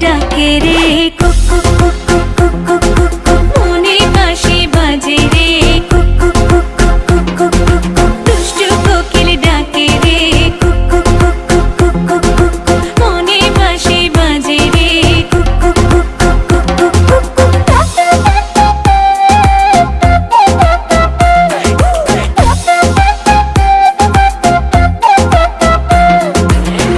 ডাকে রে কুক কুক কুক কুক কুক কুক কুক মনে বাঁশি বাজে রে কুক কুক কুক কুক কুক কুক কুক দুষ্টু কোকিল ডাকে রে কুক কুক কুক কুক কুক কুক কুক মনে বাঁশি বাজে রে কুক কুক কুক কুক কুক কুক কুক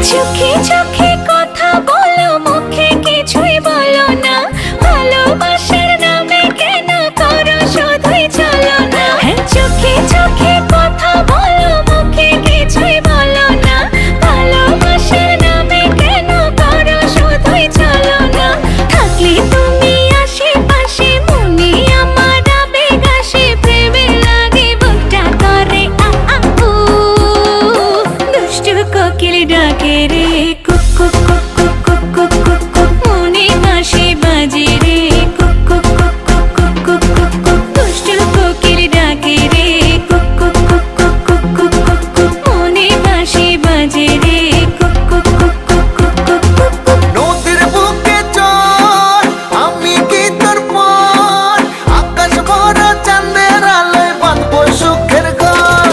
চোখে চোখে কথা বলো মুখে কিছুই বলো না ভালোবাসার নামে কেন করো শুধুই চলো না চোখে চোখে কথা বলো মুখে কিছুই বলো না ভালোবাসার নামে কেন করো শুধুই চলো না থাকলে তুমি আশেপাশে মনে আমার আবেগ আসে প্রেমে লাগে বুকটা করে আ উ দুষ্টু কোকিল ডাকে রে কুক কুক কুক কুক কুক কুক কুক কুক মনে বাঁশি বাজে রে কুক কুক কুক কুক কুক কুক কুক কুক দুষ্টু কোকিল ডাকে রে কুক কুক কুক কুক কুক কুক কুক কুক মনে বাঁশি বাজে রে কুক কুক কুক কুক কুক কুক কুক কুক নদীর বুকে চল আমি কি তোর পর আকাশ ভরা চাঁদের আলোয় বাঁধবো সুখের ঘর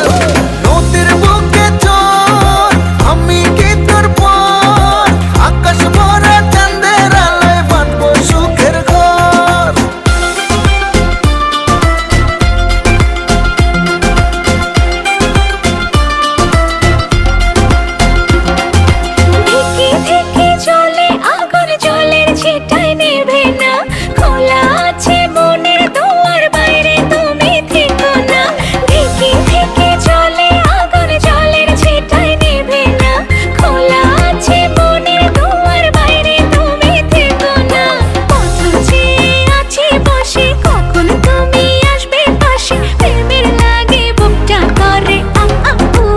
নদীর বুকে চল আমি কি তোর পর আকাশ ভরা চাঁদের আলোয় বাঁধবো সুখের ঘর ঢেকে ঢেকে চলে আগুন জলের ছিটায় নেভে না খোলা আছে মনের দুয়ার বাইরে তুমি থেকো না ঢেকে ঢেকে চলে আগুন জলের ছিটায় নেভে না খোলা আছে মনের দুয়ার বাইরে তুমি থেকো না কত যে আছি বসে কখন তুমি আসবে পাশে প্রেমের লাগে বুকটা করে আ উ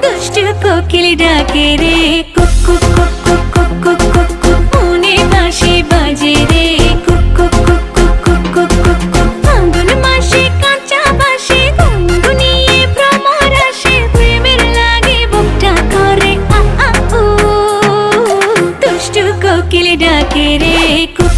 দুষ্টু কোকিল ডাকে রে কুক কুক কুক কুক কুক কুক কুক কুক মনে বাঁশি বাজে রে কুক কুক কুক কুক কুক কুক কুক কুক ফাল্গুন মাসে কাঁচা বাঁশে গুনগুনিয়ে ভ্রমর আসে প্রেমের লাগে বুকটা করে আ উ দুষ্টু কোকিল ডাকে রে কুক